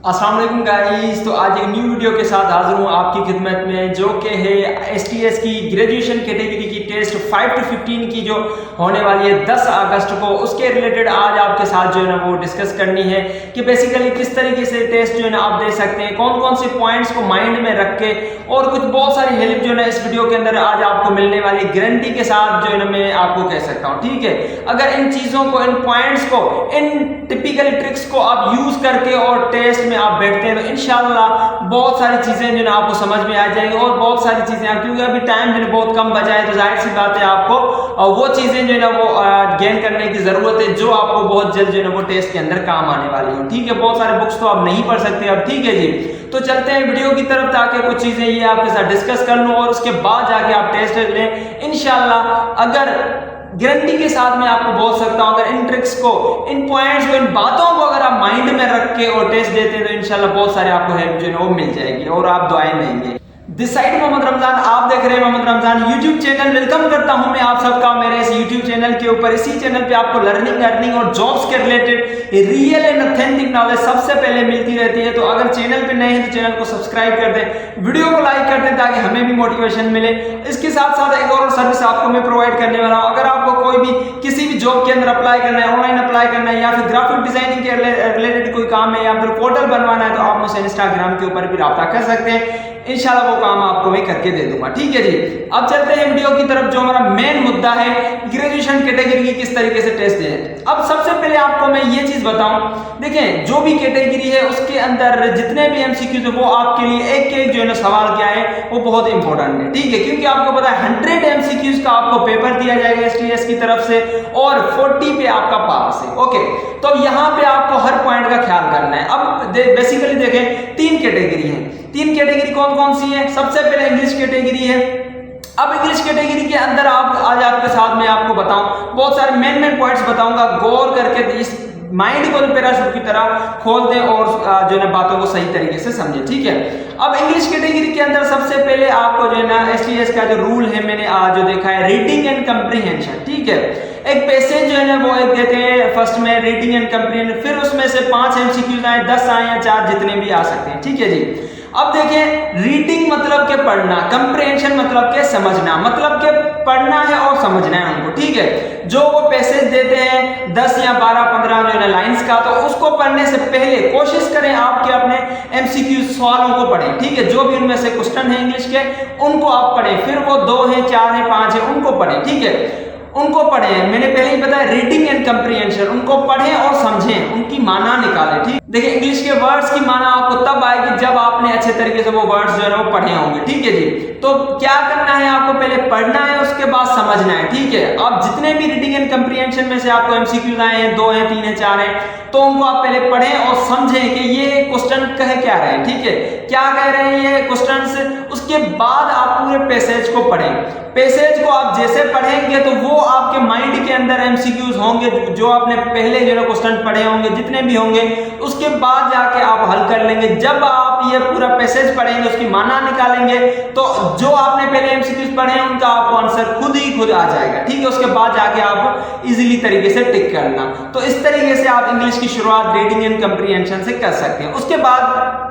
अस्सलाम वालेकुम गाइस। तो आज एक न्यू वीडियो के साथ हाजिर हूँ आपकी खिदमत में, जो कि है STS की ग्रेजुएशन कैटेगरी की टेस्ट 5 to 15 की जो होने वाली है 10 अगस्त को, उसके रिलेटेड आज आपके साथ जो है ना वो डिस्कस करनी है कि बेसिकली किस तरीके से टेस्ट जो है ना आप दे सकते हैं, कौन कौन से पॉइंट्स को माइंड में रख के, और कुछ बहुत सारी हेल्प जो है ना इस वीडियो के अंदर आज आपको मिलने वाली गारंटी के साथ जो है ना मैं आपको कह सकता हूँ। ठीक है, अगर इन चीज़ों को, इन पॉइंट्स को, इन टिपिकल ट्रिक्स को आप यूज करके और टेस्ट में आप बैठते हैं तो इंशाल्लाह बहुत सारी चीजें जो ना आपको समझ में आ जाएंगी, और बहुत सारी चीजें, क्योंकि अभी टाइम जो बहुत कम बचा है तो जाहिर सी बात है आपको वो चीजें जो ना वो गेन करने की जरूरत है जो आपको बहुत जल्द जो है वो टेस्ट के अंदर काम आने वाली है। ठीक है, बहुत सारे बुक्स तो आप नहीं पढ़ सकते अब। ठीक है जी, तो चलते हैं वीडियो की तरफ ताकि कुछ चीजें ये आपके साथ डिस्कस कर लूं और उसके बाद जाके आप टेस्ट लें इंशाल्लाह। अगर गारंटी के साथ मैं आपको बोल सकता हूं, अगर इन ट्रिक्स को, इन पॉइंट्स को, इन बातों को अगर आप माइंड में रख के और टेस्ट देते हैं तो इंशाल्लाह बहुत सारे आपको हेल्प जो है वो मिल जाएगी और आप दुआएं देंगे। दिस साइड मोहम्मद रमजान, आप देख रहे हैं Mohammad Ramzan YouTube channel. Welcome करता हूं मैं आप सबका मेरे इस यूट्यूब चैनल के ऊपर। इसी चैनल पे आपको लर्निंग, अर्निंग और जॉब्स के related real and authentic knowledge सबसे पहले मिलती रहती है। तो अगर चैनल पे नए हैं तो चैनल को सब्सक्राइब कर दें, वीडियो को लाइक कर दें ताकि हमें भी मोटिवेशन मिले। इसके साथ साथ एक और सर्विस आपको मैं प्रोवाइड करने वाला हूं। अगर आपको कोई भी किसी भी जॉब के अंदर अप्लाई करना है, ऑनलाइन अप्लाई करना है, या फिर ग्राफिक डिजाइनिंग के रिलेटेड कोई काम है, या फिर पोर्टल बनवाना है, तो आप मुझसे इंस्टाग्राम के ऊपर भी रब्ता कर सकते हैं। इंशाल्लाह वो काम आपको मैं करके दे दूंगा। ठीक है जी, अब चलते हैं वीडियो की तरफ। जो हमारा मेन मुद्दा है ग्रेजुएशन कैटेगरी की किस तरीके से टेस्ट दें। अब सबसे पहले आपको मैं ये चीज बताऊं, देखें जो भी कैटेगरी है उसके अंदर जितने भी MCQ है वो आपके लिए एक एक जो है ना सवाल क्या है वो बहुत इंपॉर्टेंट है। ठीक है, क्योंकि आपको पता है 100 MCQ का आपको पेपर दिया जाएगा STS की तरफ से और 40 पे आपका पास है। ओके, तो यहाँ पे आपको हर पॉइंट का ख्याल करना है। अब बेसिकली देखें 3 कैटेगरी है। 3 कैटेगरी कौन कौन सी है? सबसे पहले इंग्लिश कैटेगरी है। अब इंग्लिश कैटेगरी के अंदर आप आज आपके साथ मैं आपको बताऊं, बहुत सारे मेन पॉइंट्स बताऊंगा, गौर करके इस माइंड को पैराशूट की तरह खोल दें और जो है ना बातों को सही तरीके से समझें। ठीक है, अब इंग्लिश कैटेगरी के अंदर सबसे पहले आपको जो है ना STS का जो रूल है मैंने आज जो देखा है, रीडिंग एंड कंप्रीहेंशन। ठीक है, एक पैसेज जो है ना वो एक देते हैं फर्स्ट में, रीडिंग एंड कंप्रीहेंशन, फिर उसमें से 5 MCQ आए, 10 आए या 4 जितने भी आ सकते हैं। ठीक है जी, अब देखें रीडिंग मतलब के पढ़ना, कंप्रीहेंशन मतलब के समझना, मतलब के पढ़ना है और समझना है उनको। ठीक है, जो वो पैसेज देते हैं 10 या 12-15 जो है लाइंस का, तो उसको पढ़ने से पहले कोशिश करें आपके अपने MCQ सवालों को पढ़ें। ठीक है, जो भी उनमें से क्वेश्चन है इंग्लिश के उनको आप पढ़ें, फिर वो 2 है, 4 है, 5 है, उनको पढ़ें। ठीक है, उनको पढ़ें, मैंने पहले ही बताया रीडिंग एंड कंप्रीहेंशन, उनको पढ़ें और समझें, उनकी माना निकालें। ठीक, देखिए इंग्लिश के वर्ड्स की माना आपको तब आएगी जब आपने अच्छे तरीके से वो वर्ड्स जो है वो पढ़े होंगे। ठीक है जी, तो क्या करना है आपको, पहले पढ़ना है उसके बाद समझना है। ठीक है, अब जितने भी रीडिंग एंड कंप्रीहेंशन में से आपको MCQ आए हैं, 2 हैं, 3 हैं, 4 हैं, तो उनको आप पहले पढ़ें और समझें कि ये क्वेश्चन कह क्या रहे हैं। ठीक है, क्या कह रहे हैं ये क्वेश्चंस, उसके बाद आप पूरे पैसेज को पढ़ें। पैसेज को आप जैसे पढ़ेंगे तो वो आपके माइंड के अंदर MCQs होंगे जो आपने पहले जो है क्वेश्चन पढ़े होंगे, जितने भी होंगे, उसके बाद जाके आप हल कर लेंगे। जब आप ये पूरा पैसेज पढ़ेंगे, उसकी माना निकालेंगे, तो जो आपने पहले MCQs पढ़े हैं उनका आपको आंसर खुद ही खुद आ जाएगा। ठीक है, उसके बाद जाके आप इजीली तरीके से टिक करना। तो इस तरीके से आप इंग्लिश की शुरुआत रीडिंग एंड कंप्रीहेंशन से कर सकते हैं। उसके बाद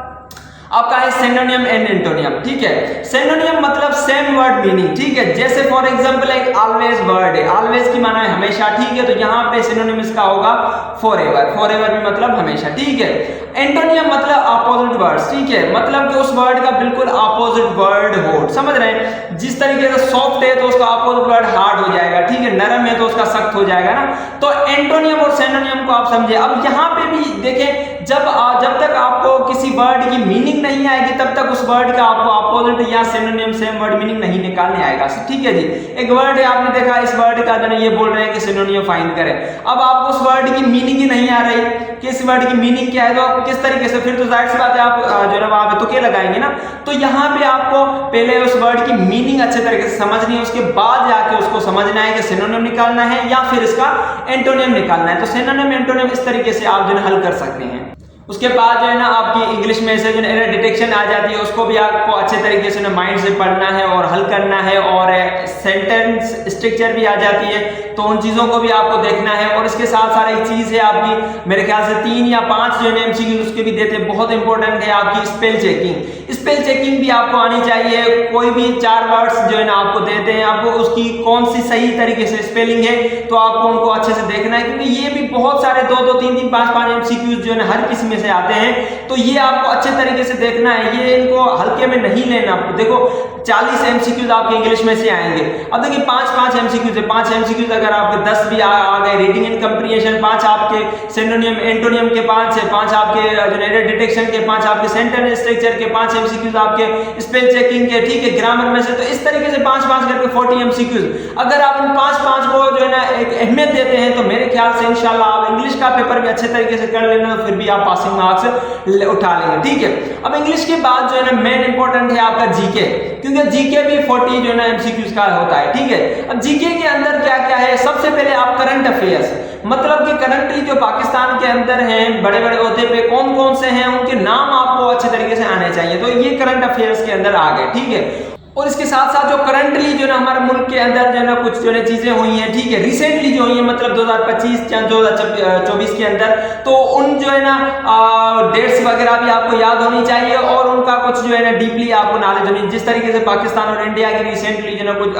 आपका है सिनोनिम एंड एंटोनियम। ठीक है, सिनोनिम मतलब सेम वर्ड मीनिंग। ठीक है, जैसे फॉर एग्जांपल एक ऑलवेज वर्ड है, ऑलवेज की माना है हमेशा। ठीक है, तो यहाँ पे सिनोनिम इसका होगा फॉरएवर, फॉरएवर भी मतलब हमेशा। ठीक है, एंटोनियम मतलब अपोजिट वर्ड्स। ठीक है, मतलब कि उस वर्ड का बिल्कुल अपोजिट वर्ड हो, समझ रहे हैं? जिस तरीके से सॉफ्ट है तो उसका अपोजिट वर्ड हार्ड हो जाएगा। ठीक है, नरम है तो उसका सख्त हो जाएगा ना। तो एंटोनियम और सिनोनिम को आप समझे। अब यहाँ पे भी देखें, जब तक आपको किसी वर्ड की मीनिंग नहीं आएगी तब तक उस वर्ड का आपको अपोजिट या सिनोनिम सेम वर्ड मीनिंग नहीं निकालने आएगा। ठीक है जी, एक वर्ड है आपने देखा, इस वर्ड का जो ये बोल रहे हैं कि सिनोनिम फाइंड करें। अब आपको उस वर्ड की मीनिंग ही नहीं आ रही कि इस वर्ड की मीनिंग क्या है, तो आप किस तरीके से, फिर तो जाहिर सी बात है आप जो है वहां पे तुक्के लगाएंगे ना। तो यहाँ पे आपको पहले उस वर्ड की मीनिंग अच्छे तरीके से समझनी है, उसके बाद जाके उसको समझना है कि सिनोनिम निकालना है या फिर इसका एंटोनियम निकालना है। तो सिनोनिम एंटोनिम इस तरीके से आप जो है हल कर सकते हैं। उसके बाद जो है ना आप आपकी इंग्लिश में से जो एरर डिटेक्शन आ जाती है उसको भी आपको अच्छे तरीके से माइंड से पढ़ना है और हल करना है, और सेंटेंस स्ट्रक्चर भी आ जाती है, तो उन चीज़ों को भी आपको देखना है। और इसके साथ साथ एक चीज़ है आपकी, मेरे ख्याल से 3 या 5 जो है एमसीक्यू उसके भी देते हैं, बहुत इंपॉर्टेंट है आपकी स्पेल चेकिंग। स्पेल चेकिंग भी आपको आनी चाहिए। कोई भी 4 वर्ड्स जो है ना आपको देते हैं, आपको उसकी कौन सी सही तरीके से स्पेलिंग है तो आपको उनको अच्छे से देखना है, क्योंकि ये भी बहुत सारे 2-2, 3-3, 5-5 एमसीक्यूज जो है ना हर किसी में से आते हैं, तो ये आपको अच्छे तरीके से देखना है, ये इनको हल्के में नहीं लेना। देखो 40 एमसीक्यूज आपके इंग्लिश में से आएंगे। अब देखिए 5-5 एमसीक्यूज है, 5 एमसीक्यूज अगर आपके 10 भी आ गए, रीडिंग एंड कंप्रीहेंशन 5 आपके, सिनोनिम एंटोनियम के 5 है, 5 आपके एरर डिटेक्शन के, 5 आपके सेंटेंस स्ट्रक्चर के, 5 एमसीक्यूज आपके स्पेल चेकिंग के, ठीक है, ग्रामर में से। तो इस तरीके से 5-5 करके 40 एमसीक्यूज। अगर आप इन 5-5 को जो है ना एक अहमियत देते हैं तो मेरे ख्याल से इंशाल्लाह आप इंग्लिश का पेपर भी अच्छे तरीके से कर लेना, फिर भी आप पासिंग मार्क्स उठा लेंगे, ठीक है। अब इंग्लिश के बाद जो है ना मेन इंपॉर्टेंट है आपका जीके, क्योंकि जीके भी 40 जो है ना एमसीक्यूज का होता है, ठीक है। अब जीके के अंदर क्या क्या है, सबसे पहले आप करंट अफेयर्स, मतलब कि करंटली जो पाकिस्तान के अंदर हैं बड़े बड़े ओहदे पे कौन कौन से हैं उनके नाम आपको अच्छे तरीके से आने चाहिए, तो ये करंट अफेयर्स के अंदर आ गए, ठीक है। और इसके साथ साथ जो करंटली जो ना हमारे मुल्क के अंदर जो है ना कुछ जो है चीजें हुई हैं, ठीक है, रिसेंटली जो हुई है, मतलब 2025 या 2024 के अंदर, तो उन जो है ना डेट्स वगैरह भी आपको याद होनी चाहिए और उनका कुछ जो है ना डीपली आपको नॉलेज होनी। जिस तरीके से पाकिस्तान और इंडिया की रिसेंटली जो ना कुछ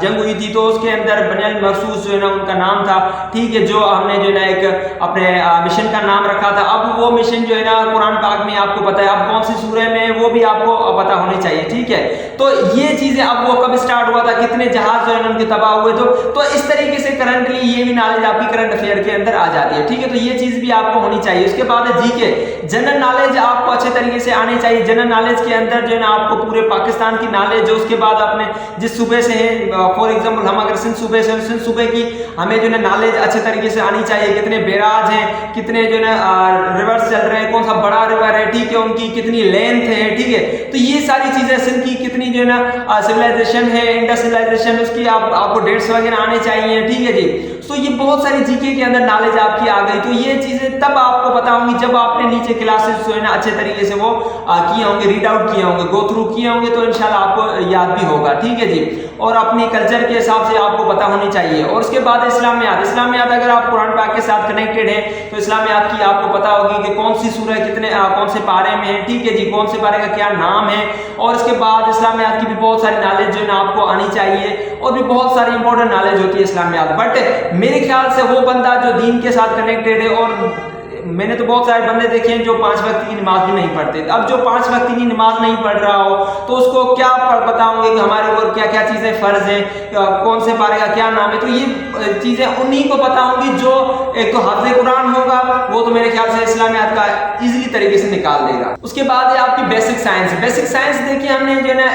जंग हुई थी, तो उसके अंदर बनियाल मखसूस जो है ना उनका नाम था, ठीक है, जो हमने जो है ना एक अपने मिशन का नाम रखा था। अब वो मिशन जो है ना कुरान पाक में आपको पता है अब कौन सी सूरह में, वो भी आपको पता होनी चाहिए, ठीक है। तो ये चीजें अब वो कब स्टार्ट हुआ था, कितने जहाज जो है उनके तबाह हुए, तो इस तरीके से करंटली ये भी नॉलेज आपकी करंट अफेयर के अंदर आ जाती है, ठीक है। तो ये चीज भी आपको होनी चाहिए। उसके बाद है जीके, जनरल नॉलेज आपको अच्छे तरीके से आनी चाहिए। जनरल नॉलेज के अंदर जो है ना आपको पूरे पाकिस्तान की नॉलेज, जो उसके बाद अपने जिस सूबे से है, फॉर एग्जाम्पल हम अगर सिंध सूबे से, सिंध सूबे की हमें जो है नॉलेज अच्छे तरीके से आनी चाहिए, कितने बैराज हैं, कितने जो है ना रिवर्स चल रहे हैं, कौन सा बड़ा रिवर है, ठीक है, उनकी कितनी लेंथ है, ठीक है। तो ये सारी चीजें, सिंध की कितनी जो है ना सिविलाइजेशन है, इंडस सिविलाइजेशन, उसकी आपको डेट्स वगैरह आने चाहिए, ठीक है जी। तो ये बहुत सारी जीके के अंदर नॉलेज आपकी आ गई। तो ये चीजें तब आपको पता होंगी जब आपने नीचे क्लासेस जो है ना अच्छे तरीके से वो किए होंगे, रीड आउट किए होंगे, गो थ्रू किए होंगे, तो इंशाल्लाह आपको याद भी होगा, ठीक है जी। और अपने कल्चर के हिसाब से आपको पता होनी चाहिए। और उसके बाद इस्लामियात, इस्लामियात अगर आप कुरान पाक के साथ कनेक्टेड है तो इस्लामियात की आपको पता होगी कि कौन सी सूरह कितने कौन से पारे में है, ठीक है जी, कौन से पारे का क्या नाम है। और इसके बाद इस्लामियात की भी बहुत सारी नॉलेज जो है ना आपको आनी चाहिए, और भी बहुत सारी इंपॉर्टेंट नॉलेज होती है इस्लामियात। बट मेरे ख्याल से वो बंदा जो दीन के साथ कनेक्टेड है, और मैंने तो बहुत सारे बंदे देखे हैं जो 5 वक्त की नमाज भी नहीं पढ़ते। अब जो 5 वक्त की नमाज नहीं पढ़ रहा हो तो उसको क्या पता होंगे कि हमारे ऊपर क्या क्या चीजें फर्ज हैं, कौन से पारे का क्या नाम है। तो ये चीजें उन्हीं को पता होंगी जो एक तो हाफ़िज़ कुरान होगा, वो तो मेरे ख्याल से इस्लामियात का इजीली तरीके से निकाल देगा। उसके बाद है आपकी बेसिक साइंस। बेसिक साइंस देखिए हमने जो है ना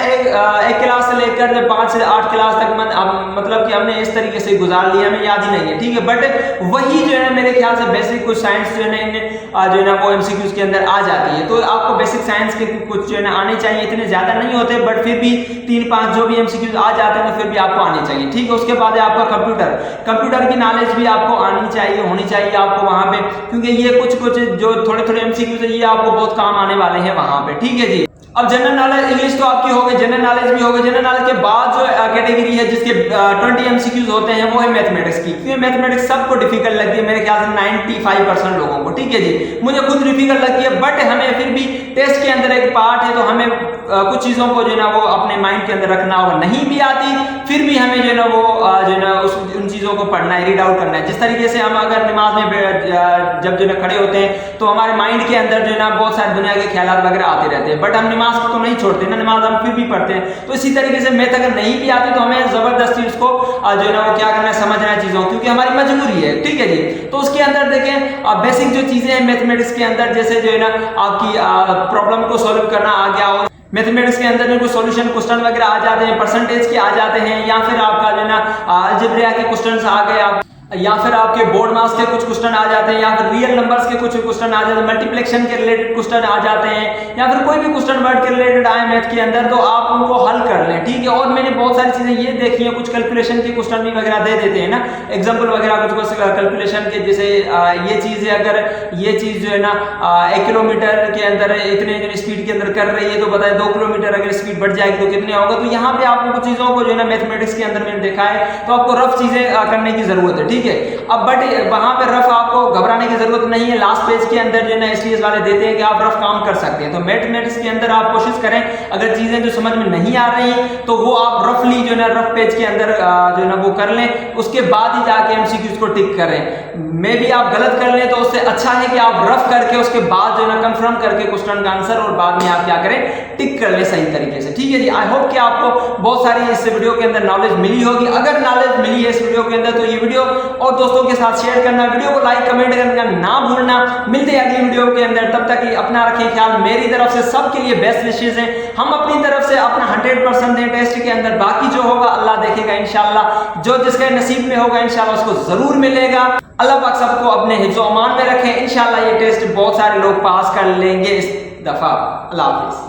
एक क्लास से लेकर 5 से 8 क्लास तक मतलब कि हमने इस तरीके से गुजार लिया, हमें याद ही नहीं है, ठीक है। बट वही जो है मेरे ख्याल से बेसिक कुछ साइंस जो है जो है ना वो एमसीक्यूज के अंदर आ जाती है। तो आपको बेसिक साइंस के कुछ जो है ना आने चाहिए, इतने ज्यादा नहीं होते बट फिर भी 3-5 जो भी एमसीक्यूज आ जाते हैं तो फिर भी आपको आने चाहिए, ठीक है। उसके बाद है आपका कंप्यूटर, कंप्यूटर की नॉलेज भी आपको आनी चाहिए, होनी चाहिए आपको वहां पे, क्योंकि ये कुछ जो थोड़े थोड़े एमसीक्यूज है ये आपको बहुत काम आने वाले हैं वहां पे, ठीक है जी। अब जनरल नॉलेज इंग्लिश तो आपकी हो गई, जनरल नॉलेज भी हो गई। जनरल नॉलेज के बाद जो कैटेगरी है जिसके 20 एमसीक्यूज होते हैं वो है मैथमेटिक्स की, क्योंकि मैथमेटिक्स सबको डिफिकल्ट लगती है, मेरे ख्याल से 95% लोगों को, ठीक है जी। मुझे खुद डिफिकल्ट लगती है, बट हमें फिर भी टेस्ट के अंदर एक पार्ट है, तो हमें कुछ चीजों को जो है ना वो अपने माइंड के अंदर रखना होगा। नहीं भी आती फिर भी हमें जो है ना वो जो है ना उन चीजों को पढ़ना है, रीड आउट करना है। जिस तरीके से हम अगर नमाज में जब जो है खड़े होते हैं तो हमारे माइंड के अंदर जो है ना बहुत सारी दुनिया के ख्यालात वगैरह आते रहते हैं, बट हम नमाज को तो नहीं छोड़ते ना, नमाज हम फिर भी पढ़ते हैं। तो इसी तरीके से मैथ अगर नहीं भी आती तो हमें जबरदस्ती उसको जो है ना वो क्या करना है, समझना है चीजों, क्योंकि हमारी मजबूरी है, ठीक है जी। तो उसके अंदर देखें बेसिक जो चीजें हैं मैथमेटिक्स के अंदर, जैसे जो है ना आपकी प्रॉब्लम को सॉल्व करना आ गया, और मैथमेटिक्स के अंदर में कोई सॉल्यूशन क्वेश्चन वगैरह आ जाते हैं, परसेंटेज के आ जाते हैं, या फिर आपका जो है ना अलजेब्रा के क्वेश्चंस आ गए, आप या फिर आपके बोर्ड मास के कुछ क्वेश्चन आ जाते हैं, या फिर रियल नंबर्स के कुछ क्वेश्चन आ जाते हैं, मल्टीप्लिकेशन के रिलेटेड क्वेश्चन आ जाते हैं, या फिर कोई भी क्वेश्चन वर्ड के रिलेटेड आए मैथ के अंदर, तो आप उनको हल कर लें, ठीक है। और मैंने बहुत सारी चीजें ये देखी हैं, कुछ कैलकुलेशन के क्वेश्चन भी वगैरह दे देते हैं ना, एग्जाम्पल वगैरह कुछ कैलकुलेशन के, जैसे ये चीज है, अगर ये चीज जो है ना 1 किलोमीटर के अंदर इतने स्पीड के अंदर कर रही है, तो बताए 2 किलोमीटर अगर स्पीड बढ़ जाएगी तो कितने होगा। तो यहाँ पे आपको कुछ चीजों को जो है ना मैथमेटिक्स के अंदर मैंने देखा है, तो आपको रफ चीजें करने की जरूरत है, ठीक है। अब बट वहां पे रफ आपको घबराने की जरूरत नहीं है, लास्ट पेज के अंदर जो है ना एसटीएस वाले देते हैं कि आप रफ काम कर सकते हैं। तो मैथमेटिक्स के अंदर आप कोशिश करें, अगर चीजें जो समझ में नहीं आ रही तो वो आप रफली जो है ना रफ पेज के अंदर जो है ना वो कर लें, उसके बाद ही जाके एमसीक्यूज को टिक करें। मे भी आप गलत कर लें तो उससे अच्छा है कि आप रफ करके उसके बाद जो है ना कंफर्म करके क्वेश्चन का आंसर और बाद में आप क्या करें, टिक कर ले सही तरीके से, ठीक है जी। आई होप कि आपको बहुत सारी इस वीडियो के अंदर नॉलेज मिली होगी। अगर नॉलेज मिली है इस वीडियो के अंदर तो ये वीडियो और दोस्तों के साथ शेयर करना, वीडियो को लाइक कमेंट करना ना भूलना। मिलते हैं अगली वीडियो के अंदर, तब तक अपना रखें ख्याल। मेरी तरफ से सबके लिए बेस्ट विशेष हैं, हम अपनी तरफ से अपना 100% दें टेस्ट के अंदर, बाकी जो होगा अल्लाह देखेगा इंशाल्लाह। जो जिसके नसीब में होगा इंशाल्लाह उसको जरूर मिलेगा। अल्लाह पाक सबको अपने हिफ्ज़ो अमान में रखें, इंशाल्लाह ये टेस्ट बहुत सारे लोग पास कर लेंगे इस दफा। अल्लाह हाफिज़।